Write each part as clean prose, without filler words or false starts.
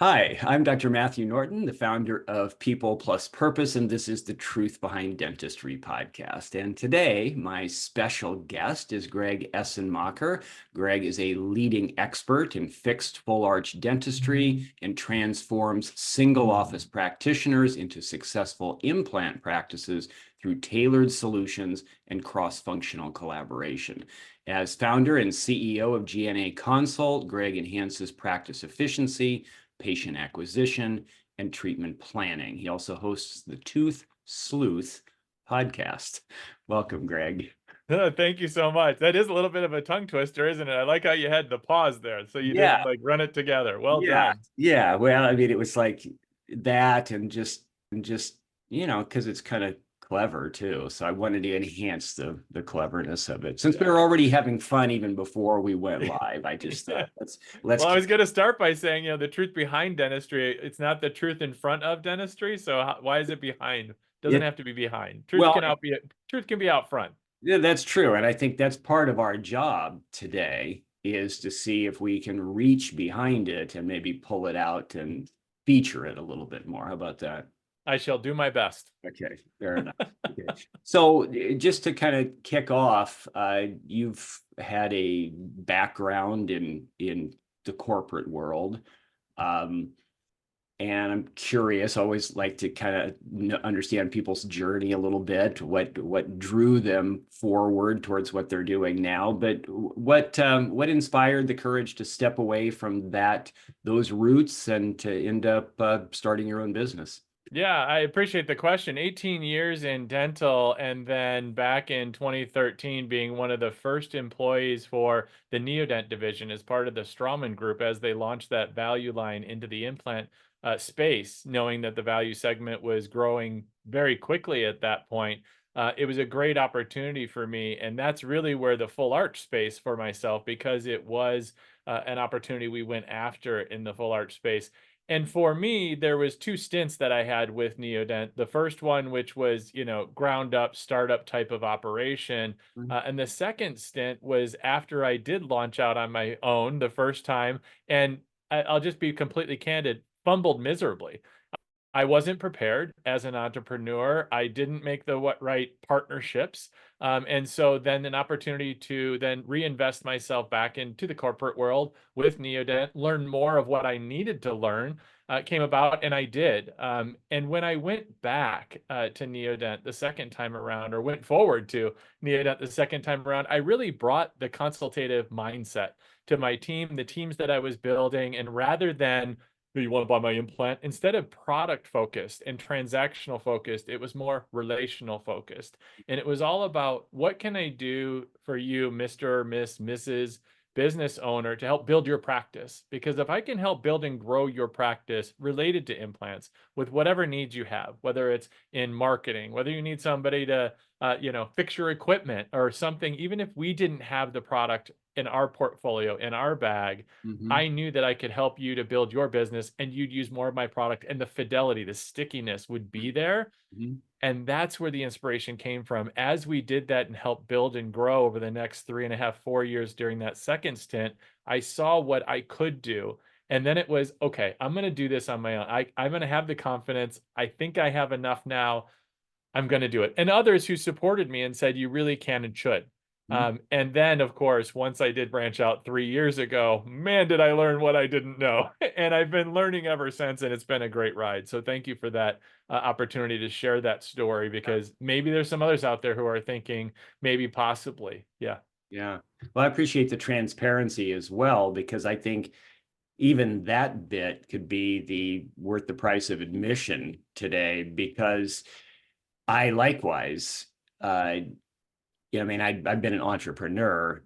Hi, I'm Dr. Matthew Norton, the founder of People Plus Purpose, and this is the Truth Behind Dentistry Podcast. And today, my special guest is Greg Essenmacher. Greg is a leading expert in fixed full arch dentistry and transforms single office practitioners into successful implant practices through tailored solutions and cross-functional collaboration. As founder and CEO of GnA Consult, Greg enhances practice efficiency, patient acquisition, and treatment planning. He also hosts the Tooth Sleuth podcast. Welcome, Greg. Thank you so much. That is a little bit of a tongue twister, isn't it? I like how you had the pause there. So you Yeah, didn't like run it together. Well yeah, done. yeah. Well, I mean, it was like that and just, because it's kind of clever too. So I wanted to enhance the cleverness of it. Since we were already having fun even before we went live, I just Yeah. thought let's Well, I keep. was going to start by saying, the truth behind dentistry, it's not the truth in front of dentistry. So why is it behind? Doesn't it. have to be behind. Well, Truth can be out front. yeah, that's true. And I think that's part of our job today is to see if we can reach behind it and maybe pull it out and feature it a little bit more. How about that? I shall do my best. Okay, fair enough. Okay. So just to kind of kick off, you've had a background in the corporate world. Um, and I'm curious, always like to kind of understand people's journey a little bit, what drew them forward towards what they're doing now. But what inspired the courage to step away from those roots and to end up starting your own business? Yeah, I appreciate the question. 18 years in dental, and then back in 2013, being one of the first employees for the Neodent division as part of the Straumann Group as they launched that value line into the implant space, knowing that the value segment was growing very quickly at that point. It was a great opportunity for me, and that's really where the full arch space for myself, because it was an opportunity we went after in the full arch space. And for me, there was two stints that I had with Neodent. The first one, which was, ground up startup type of operation. And the second stint was after I did launch out on my own the first time. And I'll just be completely candid, fumbled miserably. I wasn't prepared as an entrepreneur. I didn't make the right partnerships. And so then an opportunity to then reinvest myself back into the corporate world with Neodent, learn more of what I needed to learn, came about, and I did. And when I went back to Neodent the second time around, or went forward to Neodent the second time around, I really brought the consultative mindset to my team, the teams that I was building. And rather than, do you want to buy my implant? Instead of product focused and transactional focused, it was more relational focused. And it was all about, what can I do for you, Mr., Miss, Mrs. business owner, to help build your practice? Because if I can help build and grow your practice related to implants with whatever needs you have, whether it's in marketing, whether you need somebody to, fix your equipment or something, even if we didn't have the product in our portfolio, in our bag, Mhm. I knew that I could help you to build your business, and you'd use more of my product, and the fidelity, the stickiness would be there. Mhm. And that's where the inspiration came from. As we did that and helped build and grow over the next 3.5, 4 years during that second stint, I saw what I could do. And then it was, okay, I'm going to do this on my own. I'm going to have the confidence. I think I have enough now. I'm going to do it. And others who supported me and said, you really can and should. Mhm. And then, of course, once I did branch out 3 years ago, man, did I learn what I didn't know. And I've been learning ever since, and it's been a great ride. So thank you for that opportunity to share that story, because maybe there's some others out there who are thinking, maybe possibly. Yeah. Yeah. Well, I appreciate the transparency as well, because I think even that bit could be the worth the price of admission today, because I likewise, I mean, I've been an entrepreneur,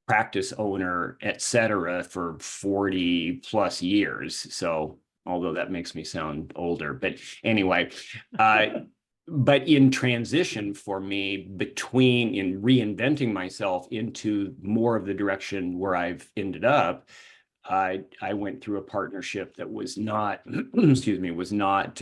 practice owner, et cetera, for 40 plus years. So, although that makes me sound older, but anyway, but in transition for me between in reinventing myself into more of the direction where I've ended up, I went through a partnership that was not, excuse me, was not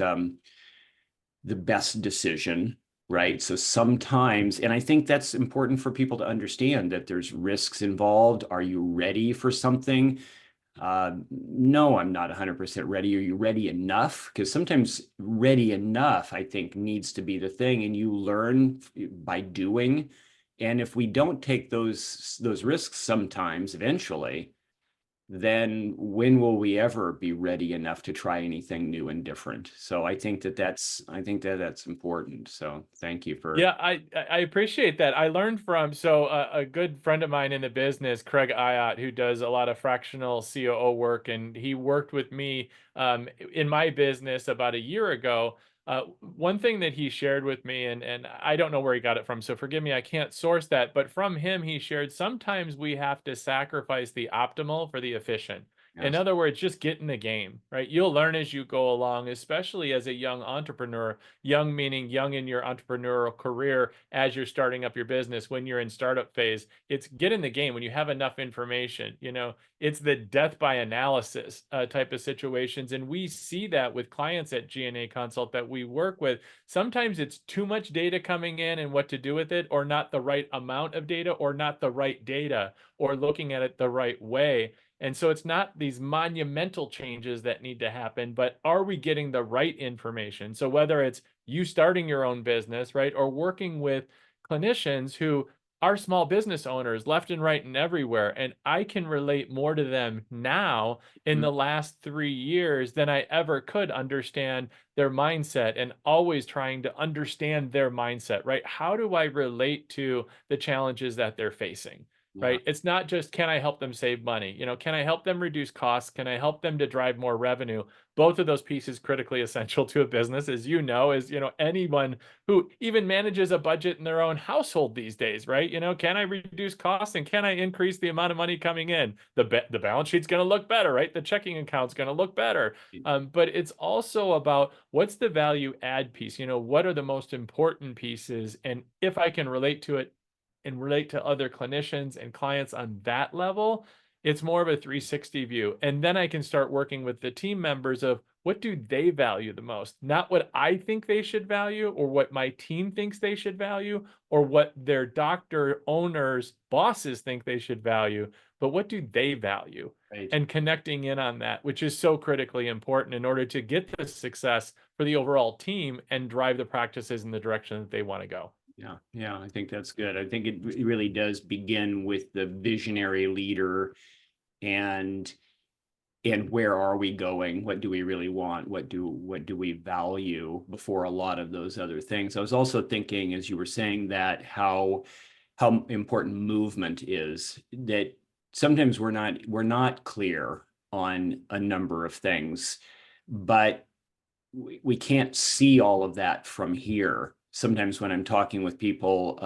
the best decision, right? So sometimes, and I think that's important for people to understand, that there's risks involved. Are you ready for something? No, I'm not 100% ready. Are you ready enough? Because sometimes ready enough, I think, needs to be the thing, and you learn by doing. And if we don't take those risks sometimes, eventually, then when will we ever be ready enough to try anything new and different? So I think that that's important. So thank you for. Yeah, I appreciate that. I learned from a good friend of mine in the business, Craig Ayat, who does a lot of fractional COO work, and he worked with me in my business about a year ago. One thing that he shared with me, and I don't know where he got it from, so forgive me, I can't source that, but from him, he shared sometimes we have to sacrifice the optimal for the efficient. In Yes. other words, just get in the game, right? You'll learn as you go along, especially as a young entrepreneur. Young meaning young in your entrepreneurial career as you're starting up your business, when you're in startup phase. It's get in the game when you have enough information. It's the death by analysis type of situations. And we see that with clients at GnA Consult that we work with. Sometimes it's too much data coming in and what to do with it, or not the right amount of data, or not the right data, or looking at it the right way. And so it's not these monumental changes that need to happen, but are we getting the right information? So whether it's you starting your own business, right, or working with clinicians who are small business owners left and right and everywhere, and I can relate more to them now in Mhm. the last 3 years than I ever could understand their mindset, and always trying to understand their mindset, right? How do I relate to the challenges that they're facing? Yeah. Right? It's not just, can I help them save money? Can I help them reduce costs? Can I help them to drive more revenue? Both of those pieces critically essential to a business, as as anyone who even manages a budget in their own household these days, right? Can I reduce costs, and can I increase the amount of money coming in? The balance sheet's going to look better, right? The checking account's going to look better. But it's also about, what's the value add piece? What are the most important pieces? And if I can relate to it and relate to other clinicians and clients on that level, it's more of a 360 view. And then I can start working with the team members of, what do they value the most? Not what I think they should value, or what my team thinks they should value, or what their doctor owners, bosses think they should value, but what do they value? Right. And connecting in on that, which is so critically important in order to get the success for the overall team and drive the practices in the direction that they want to go. Yeah, yeah, I think that's good. I think it really does begin with the visionary leader, and where are we going? What do we really want? What do we value before a lot of those other things? I was also thinking, as you were saying that, how important movement is, that sometimes we're not clear on a number of things, but we can't see all of that from here. Sometimes when I'm talking with people,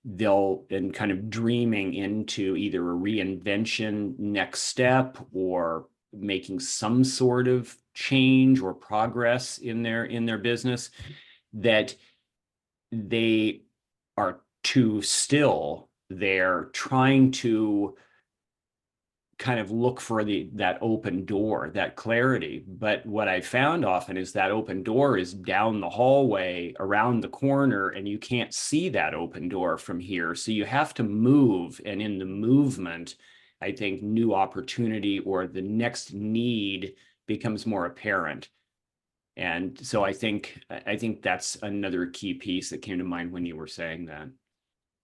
they'll and kind of dreaming into either a reinvention next step, or making some sort of change or progress in their business, that they are too still. They're trying to kind of look for that open door, that clarity. But what I found often is that open door is down the hallway, around the corner, and you can't see that open door from here. So you have to move. And in the movement, I think new opportunity or the next need becomes more apparent. And so I think that's another key piece that came to mind when you were saying that.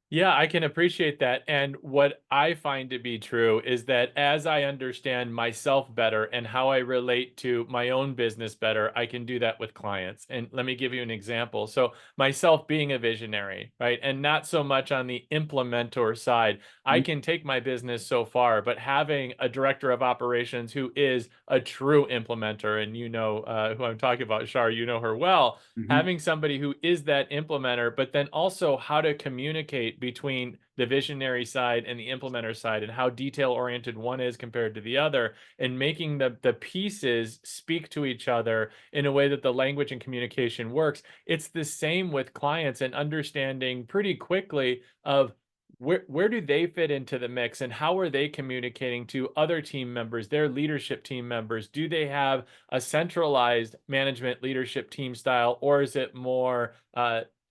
Yeah, I can appreciate that. And what I find to be true is that as I understand myself better and how I relate to my own business better, I can do that with clients. And let me give you an example. So, myself being a visionary, right? And not so much on the implementer side, I can take my business so far, but having a director of operations who is a true implementer, and who I'm talking about, Shar, you know her well, Mm-hmm. having somebody who is that implementer, but then also how to communicate between the visionary side and the implementer side, and how detail oriented one is compared to the other, and making the pieces speak to each other in a way that the language and communication works. It's the same with clients, and understanding pretty quickly of where do they fit into the mix, and how are they communicating to other team members, their leadership team members? Do they have a centralized management leadership team style, or is it more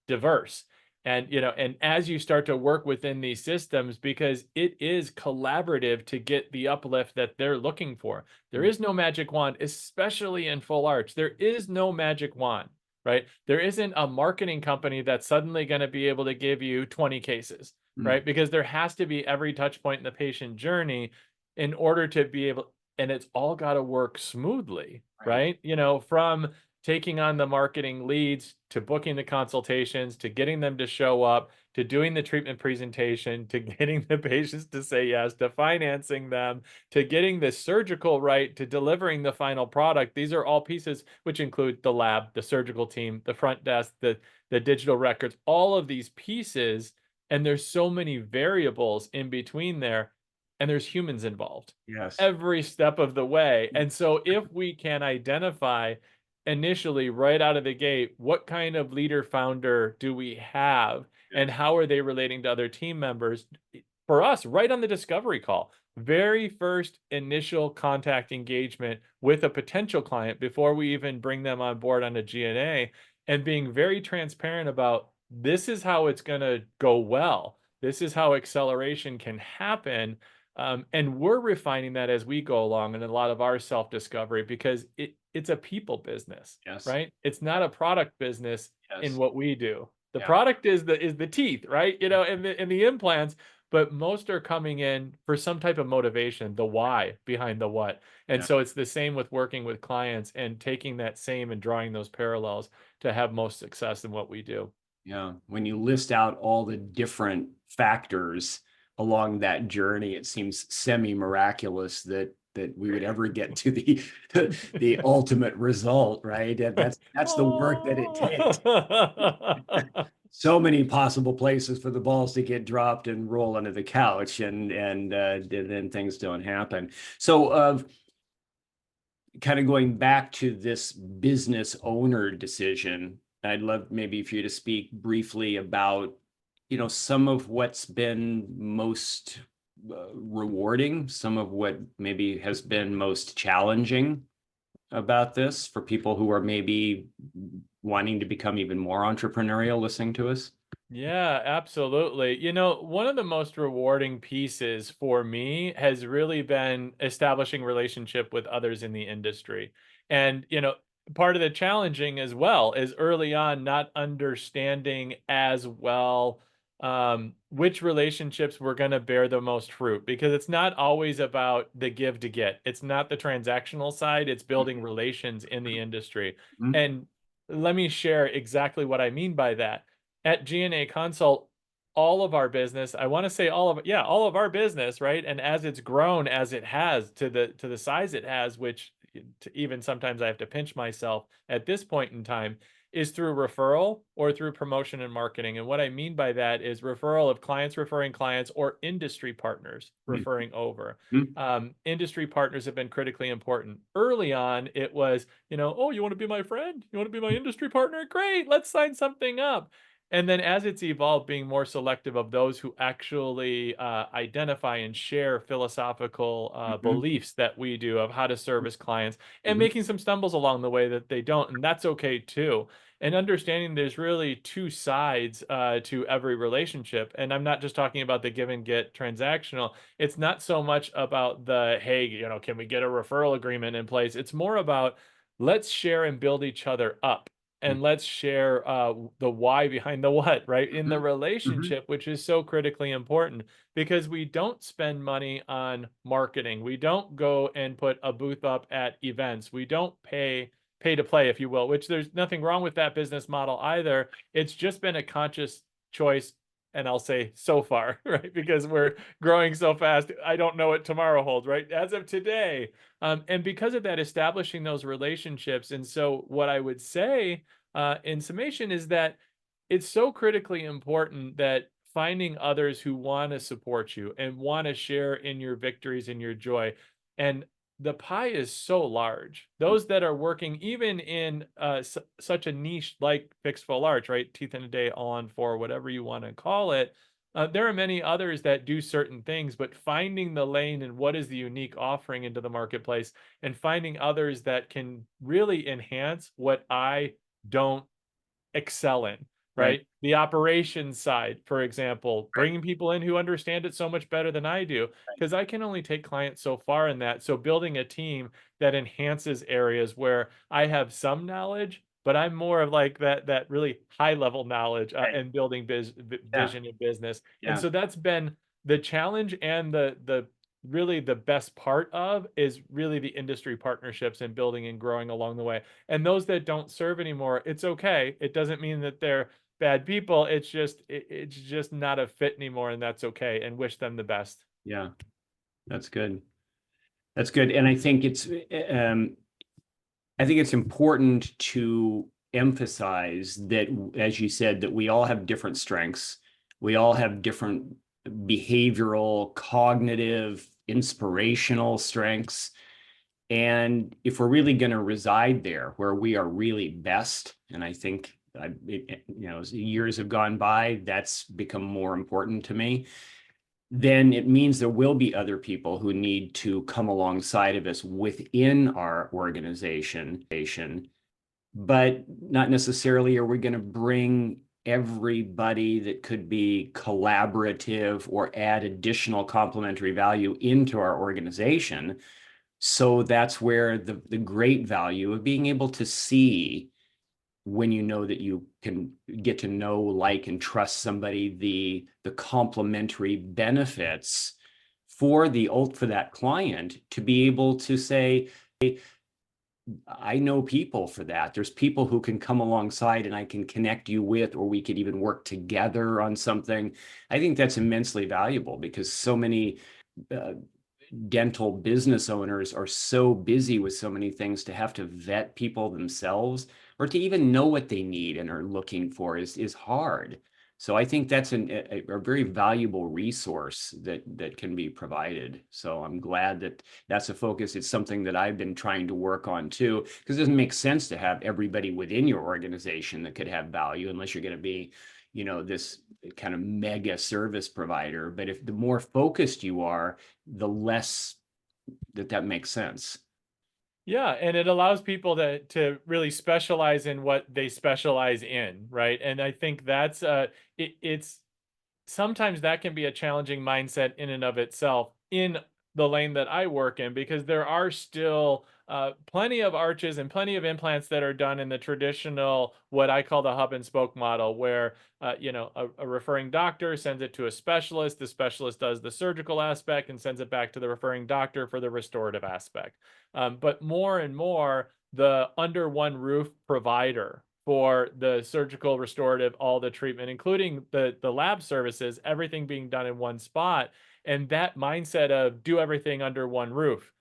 diverse? And, and as you start to work within these systems, because it is collaborative to get the uplift that they're looking for. There is no magic wand, especially in full arch. There is no magic wand, right? There isn't a marketing company that's suddenly going to be able to give you 20 cases, right? Because there has to be every touch point in the patient journey in order to be able, and it's all got to work smoothly, right? From taking on the marketing leads to booking the consultations to getting them to show up to doing the treatment presentation to getting the patients to say yes to financing them to getting the surgical right to delivering the final product. These are all pieces which include the lab, the surgical team, the front desk, the digital records, all of these pieces. And there's so many variables in between there, and there's humans involved Yes. every step of the way. And so if we can identify initially right out of the gate, what kind of leader founder do we have and Yes. how are they relating to other team members? For us, right on the discovery call, very first initial contact engagement with a potential client before we even bring them on board on a GNA, and being very transparent about this is how it's going to go well. This is how acceleration can happen. And we're refining that as we go along in a lot of our self-discovery, because it's a people business, Yes. right? It's not a product business in Yes. what we do. The Yeah. product is the teeth, right? And the implants, but most are coming in for some type of motivation, the why behind the what. And Yeah. so it's the same with working with clients and taking that same and drawing those parallels to have most success in what we do. Yeah. When you list out all the different factors along that journey, it seems semi-miraculous that we would ever get to the ultimate result, right? And that's the work that it takes. So many possible places for the balls to get dropped and roll under the couch, and then things don't happen. So, kind of going back to this business owner decision, I'd love maybe for you to speak briefly about, some of what's been most rewarding, some of what maybe has been most challenging about this for people who are maybe wanting to become even more entrepreneurial listening to us. Yeah, absolutely. One of the most rewarding pieces for me has really been establishing relationship with others in the industry. And, part of the challenging as well is early on not understanding as well which relationships were going to bear the most fruit, because it's not always about the give to get. It's not the transactional side, it's building relations in the industry. Mhm. And let me share exactly what I mean by that. At GnA Consult, all of our business, I want to say all of our business, right? And as it's grown, as it has to the size it has, which even sometimes I have to pinch myself at this point in time, is through referral or through promotion and marketing. And what I mean by that is referral of clients referring clients or industry partners referring over. Mhm. Industry partners have been critically important. Early on, it was, oh, you want to be my friend? You want to be my industry partner? Great, let's sign something up. And then as it's evolved, being more selective of those who actually identify and share philosophical Mhm. beliefs that we do of how to service clients, and Mhm. making some stumbles along the way that they don't. And that's okay too. And understanding there's really two sides to every relationship. And I'm not just talking about the give and get transactional. It's not so much about the, hey, can we get a referral agreement in place? It's more about let's share and build each other up, and let's share the why behind the what, right? In the Mhm. Mhm. relationship, which is so critically important, because we don't spend money on marketing. We don't go and put a booth up at events. We don't pay to play, if you will, which there's nothing wrong with that business model either. It's just been a conscious choice. And I'll say so far, right? Because we're growing so fast. I don't know what tomorrow holds, right? As of today, and because of that, establishing those relationships. And so, what I would say in summation is that it's so critically important that finding others who want to support you and want to share in your victories and your joy. And the pie is so large. Those that are working even in such a niche like fixed full arch, right? Teeth in a day, all on four, whatever you want to call it. There are many others that do certain things, but finding the lane and what is the unique offering into the marketplace, and finding others that can really enhance what I don't excel in. Right. right? The operations side, for example, bringing people in who understand it so much better than I do, because I can only take clients so far in that. So building a team that enhances areas where I have some knowledge, but I'm more of like that really high level knowledge Right. and building Yeah. vision in business. And Yeah. so that's been the challenge, and the really the best part of is really the industry partnerships and building and growing along the way. And those that don't serve anymore, it's okay. It doesn't mean that they're bad people. It's just not a fit anymore, and that's okay. And wish them the best. Yeah. That's good. That's good. And I think it's important to emphasize that, as you said, that we all have different strengths. We all have different behavioral, cognitive, inspirational strengths. And if we're really going to reside there where we are really best, and I think, as years have gone by, that's become more important to me, then it means there will be other people who need to come alongside of us within our organization, but not necessarily are we going to bring everybody that could be collaborative or add additional complementary value into our organization. So that's where the great value of being able to see, when you know that you can get to know, like, and trust somebody, the complementary benefits for that client, to be able to say, hey, I know people for that. There's people who can come alongside and I can connect you with, or we could even work together on something. I think that's immensely valuable, because so many uh, dental business owners are so busy with so many things, to have to vet people themselves or to even know what they need and are looking for is hard. So I think that's a very valuable resource that can be provided. So I'm glad that that's a focus. It's something that I've been trying to work on too, because it doesn't make sense to have everybody within your organization that could have value, unless you're going to be, this kind of mega service provider. But if the more focused you are, the less that makes sense. Yeah, and it allows people to really specialize in what they specialize in, right? And I think that's it's sometimes that can be a challenging mindset in and of itself in the lane that I work in, because there are still plenty of arches and plenty of implants that are done in the traditional, what I call the hub and spoke model, where a referring doctor sends it to a specialist. The specialist does the surgical aspect and sends it back to the referring doctor for the restorative aspect. But more and more, the under one roof provider for the surgical, restorative, all the treatment, including the lab services, everything being done in one spot. And that mindset of do everything under one roof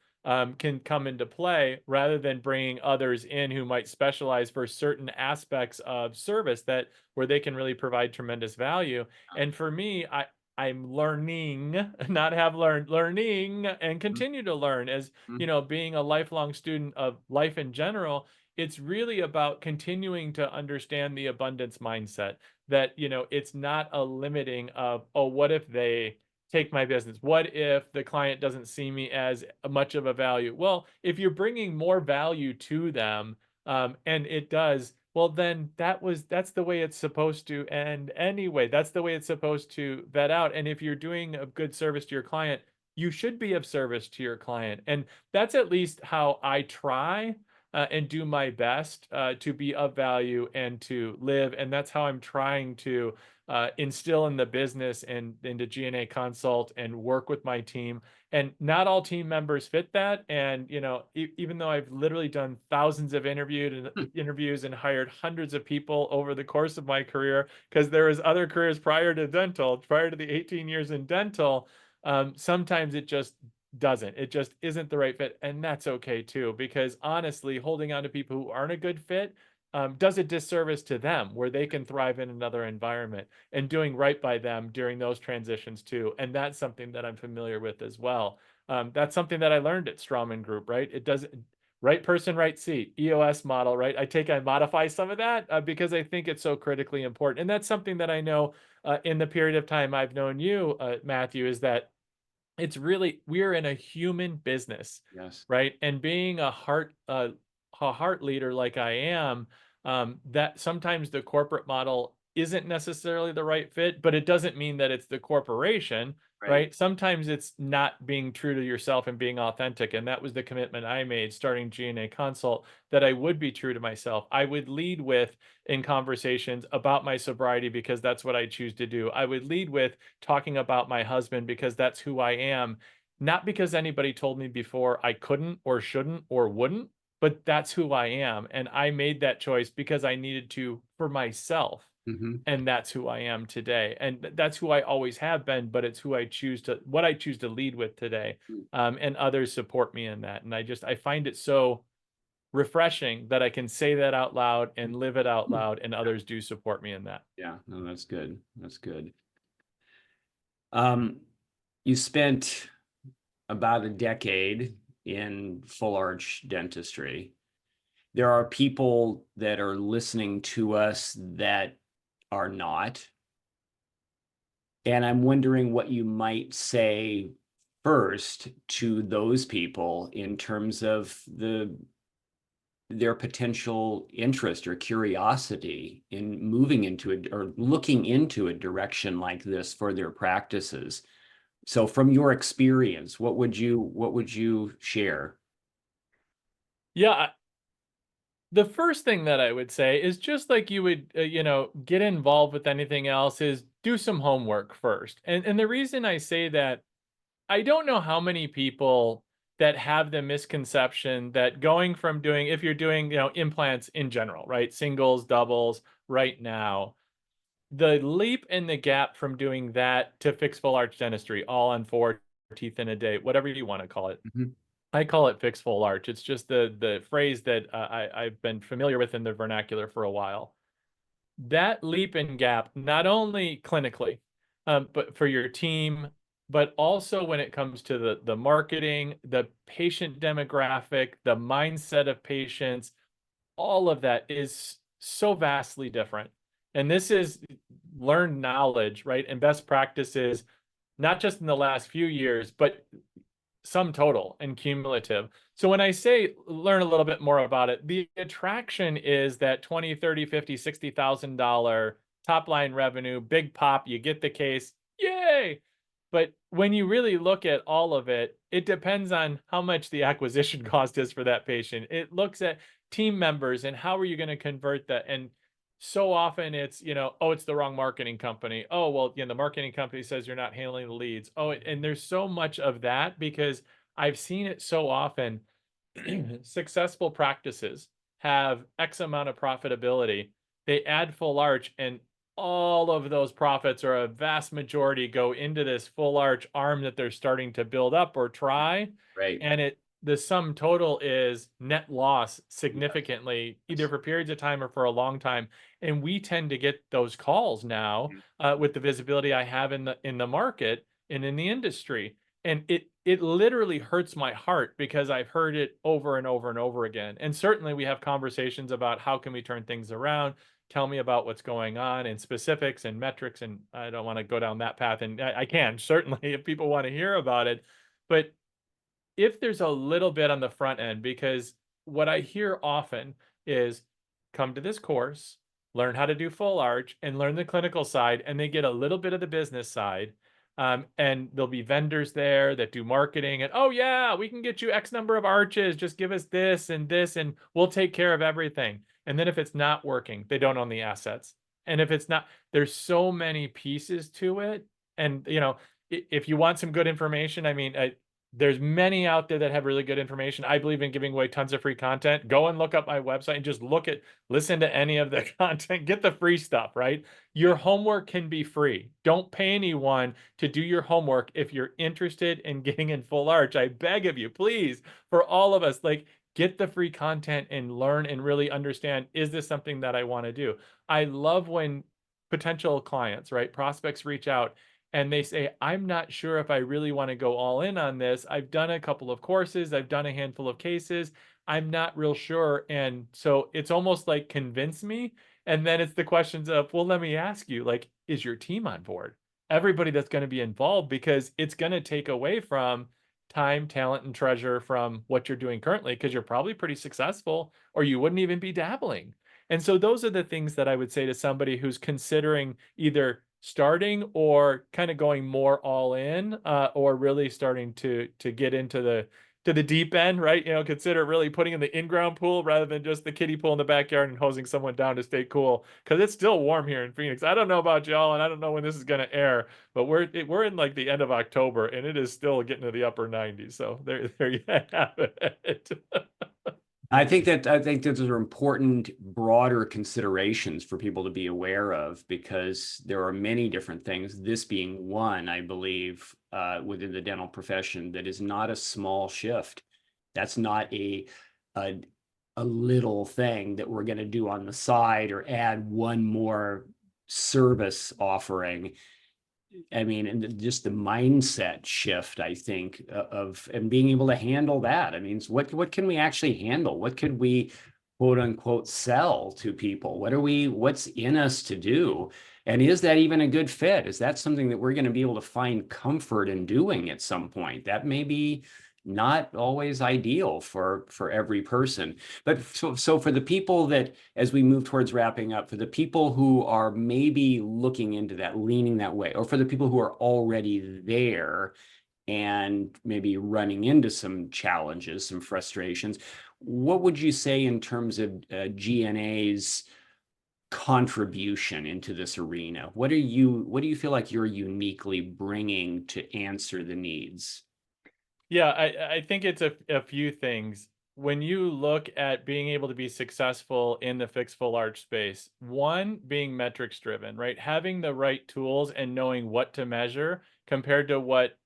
can come into play, rather than bringing others in who might specialize for certain aspects of service that where they can really provide tremendous value. And for me, I'm learning, not have learned, learning and continue to learn as, being a lifelong student of life in general. It's really about continuing to understand the abundance mindset, that, it's not a limiting of, oh, what if they take my business? What if the client doesn't see me as much of a value? Well, if you're bringing more value to them, and it does, well, then that's the way it's supposed to end anyway. That's the way it's supposed to vet out. And if you're doing a good service to your client, you should be of service to your client. And that's at least how I try and do my best to be of value and to live. And that's how I'm trying to instill in the business and into GnA Consult and work with my team. And not all team members fit that. And even though I've literally done thousands of interviews and hired hundreds of people over the course of my career, because there was other careers prior to the 18 years in dental, sometimes it just doesn't. It just isn't the right fit. And that's okay too, because honestly, holding on to people who aren't a good fit does a disservice to them, where they can thrive in another environment, and doing right by them during those transitions too. And that's something that I'm familiar with as well. That's something that I learned at Strawman Group, right? It does right person, right seat, EOS model, right? I modify some of that because I think it's so critically important. And that's something that I know in the period of time I've known you, Matthew, is that it's really, we're in a human business, Yes. right? And being a heart leader like I am, that sometimes the corporate model isn't necessarily the right fit, but it doesn't mean that it's the corporation, Right. right? Sometimes it's not being true to yourself and being authentic. And that was the commitment I made starting GnA Consult, that I would be true to myself. I would lead with in conversations about my sobriety because that's what I choose to do. I would lead with talking about my husband because that's who I am, not because anybody told me before I couldn't or shouldn't or wouldn't, but that's who I am. And I made that choice because I needed to for myself. Hmm. And that's who I am today. And that's who I always have been, but it's who I choose to, what I choose to lead with today. And others support me in that. And I find it so refreshing that I can say that out loud and live it out loud, and others do support me in that. Yeah, no, that's good. That's good. You spent about a decade in full arch dentistry. There are people that are listening to us that are not. And I'm wondering what you might say first to those people in terms of their potential interest or curiosity in moving into it or looking into a direction like this for their practices. So from your experience, what would you share? Yeah. The first thing that I would say is just like you would, get involved with anything else, is do some homework first. And the reason I say that, I don't know how many people that have the misconception that going from doing, if you're doing, implants in general, right? Singles, doubles, right now, the leap and the gap from doing that to fixed full arch dentistry, all on 4 teeth in a day, whatever you want to call it. Mhm. I call it fixed full arch. It's just the phrase that I've been familiar with in the vernacular for a while. That leap and gap, not only clinically, but for your team, but also when it comes to the marketing, the patient demographic, the mindset of patients, all of that is so vastly different. And this is learned knowledge, right? And best practices, not just in the last few years, but sum total and cumulative. So when I say learn a little bit more about it, the attraction is that 20, 30, 50, $60,000 top line revenue, big pop, you get the case, yay. But when you really look at all of it, it depends on how much the acquisition cost is for that patient. It looks at team members and how are you going to convert that. And so often it's, oh, it's the wrong marketing company. Oh, well, the marketing company says you're not handling the leads. Oh, and there's so much of that because I've seen it so often. Successful practices have X amount of profitability. They add full arch, and all of those profits, or a vast majority, go into this full arch arm that they're starting to build up or try. Right. And the sum total is net loss significantly, either Yes. for periods of time or for a long time. And we tend to get those calls now with the visibility I have in the market and in the industry. And it literally hurts my heart because I've heard it over and over and over again. And certainly we have conversations about how can we turn things around. Tell me about what's going on and specifics and metrics. And I don't want to go down that path. And I can certainly if people want to hear about it. But if there's a little bit on the front end, because what I hear often is come to this course, learn how to do full arch and learn the clinical side, and they get a little bit of the business side. And there'll be vendors there that do marketing and, oh yeah, we can get you X number of arches. Just give us this, and we'll take care of everything. And then if it's not working, they don't own the assets. And if it's not, there's so many pieces to it. And, if you want some good information, I mean, there's many out there that have really good information. I believe in giving away tons of free content. Go and look up my website and just listen to any of the content, get the free stuff, right? Your homework can be free. Don't pay anyone to do your homework if you're interested in getting in full arch. I beg of you, please, for all of us, like, get the free content and learn and really understand, is this something that I want to do? I love when potential clients, right, prospects reach out and they say, I'm not sure if I really want to go all in on this. I've done a couple of courses, I've done a handful of cases. I'm not real sure. And so it's almost like convince me. And then it's the questions of, well, let me ask you, like, is your team on board? Everybody that's going to be involved, because it's going to take away from time, talent, and treasure from what you're doing currently, because you're probably pretty successful or you wouldn't even be dabbling. And so those are the things that I would say to somebody who's considering either starting or kind of going more all in, or really starting to get into the deep end, right? Consider really putting in the in-ground pool rather than just the kiddie pool in the backyard and hosing someone down to stay cool. Because it's still warm here in Phoenix. I don't know about y'all, and I don't know when this is going to air, but we're in like the end of October, and it is still getting to the upper 90s. So there you have it. I think those are important, broader considerations for people to be aware of, because there are many different things. This being one, I believe, within the dental profession, that is not a small shift. That's not a little thing that we're going to do on the side or add one more service offering. I mean, and just the mindset shift, I think, of and being able to handle that. I mean, what can we actually handle? What could we quote unquote sell to people? What's in us to do? And is that even a good fit? Is that something that we're going to be able to find comfort in doing at some point? That may be not always ideal for every person. But so for the people that, as we move towards wrapping up, for the people who are maybe looking into that, leaning that way, or for the people who are already there and maybe running into some challenges, some frustrations, what would you say in terms of GNA's contribution into this arena? What do you feel like you're uniquely bringing to answer the needs? Yeah, I think it's a few things. When you look at being able to be successful in the fixed full arch space, one, being metrics driven, right? Having the right tools and knowing what to measure compared to what,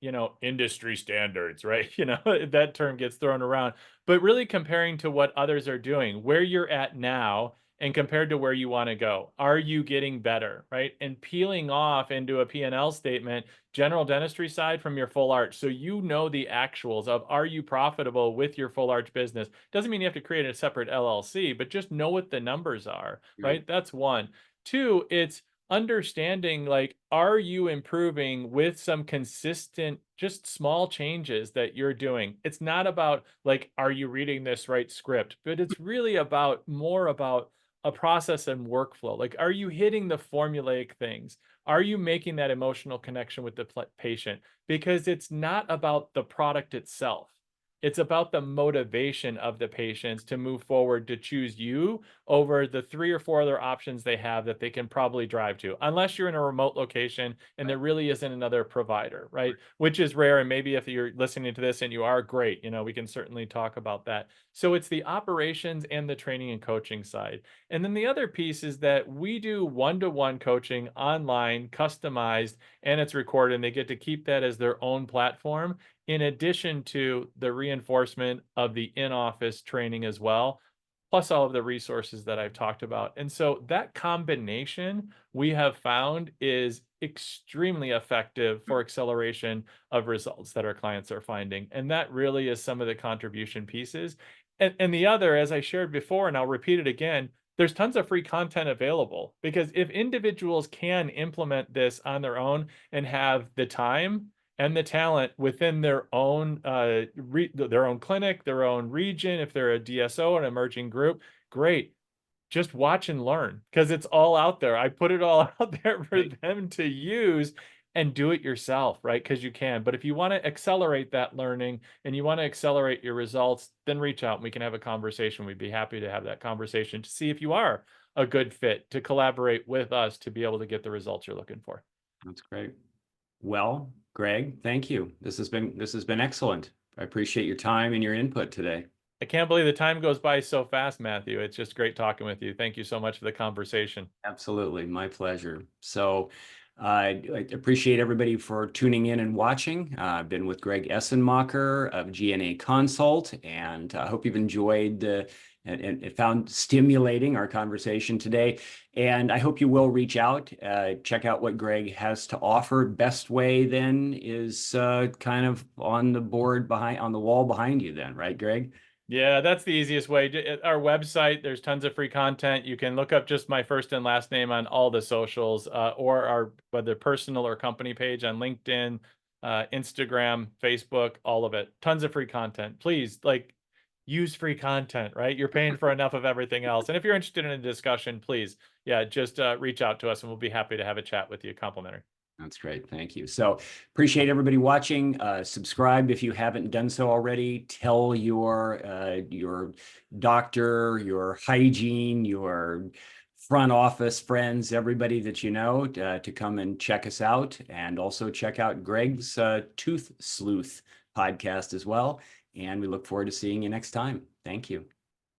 industry standards, right? That term gets thrown around, but really comparing to what others are doing, where you're at now and compared to where you want to go. Are you getting better, right? And peeling off into a P&L statement, general dentistry side from your full arch. So you know the actuals of, are you profitable with your full arch business? Doesn't mean you have to create a separate LLC, but just know what the numbers are, right? That's one. Two, it's understanding, like, are you improving with some consistent, just small changes that you're doing? It's not about like, are you reading this right script, but it's really about more about a process and workflow. Like, are you hitting the formulaic things? Are you making that emotional connection with the patient? Because it's not about the product itself. It's about the motivation of the patients to move forward, to choose you over the 3 or 4 other options they have that they can probably drive to, unless you're in a remote location and there really isn't another provider, right? Which is rare. And maybe if you're listening to this and you are, great, we can certainly talk about that. So it's the operations and the training and coaching side. And then the other piece is that we do one-to-one coaching online, customized, and it's recorded, and they get to keep that as their own platform, in addition to the reinforcement of the in-office training as well, plus all of the resources that I've talked about. And so that combination, we have found, is extremely effective for acceleration of results that our clients are finding. And that really is some of the contribution pieces. And the other, as I shared before, and I'll repeat it again, there's tons of free content available, because if individuals can implement this on their own and have the time and the talent within their own clinic, their own region, if they're a DSO, an emerging group, great. Just watch and learn, because it's all out there. I put it all out there for them to use, and do it yourself, right? Because you can. But if you want to accelerate that learning and you want to accelerate your results, then reach out and we can have a conversation. We'd be happy to have that conversation to see if you are a good fit to collaborate with us to be able to get the results you're looking for. That's great. Well, Greg, thank you. This has been excellent. I appreciate your time and your input today. I can't believe the time goes by so fast, Matthew. It's just great talking with you. Thank you so much for the conversation. Absolutely, my pleasure. So I appreciate everybody for tuning in and watching. I've been with Greg Essenmacher of GnA Consult, and I hope you've enjoyed and found stimulating our conversation today. And I hope you will reach out, check out what Greg has to offer. Best way then is kind of on the wall behind you then, right, Greg? Yeah, that's the easiest way. At our website, there's tons of free content. You can look up just my first and last name on all the socials, or our whether personal or company page on LinkedIn, Instagram, Facebook, all of it. Tons of free content. Please, use free content, right? You're paying for enough of everything else. And if you're interested in a discussion, please, yeah, just reach out to us and we'll be happy to have a chat with you, complimentary. That's great. Thank you. So appreciate everybody watching. Subscribe if you haven't done so already. Tell your doctor, your hygiene, your front office friends, everybody that you know to come and check us out. And also check out Greg's Tooth Sleuth podcast as well. And we look forward to seeing you next time. Thank you.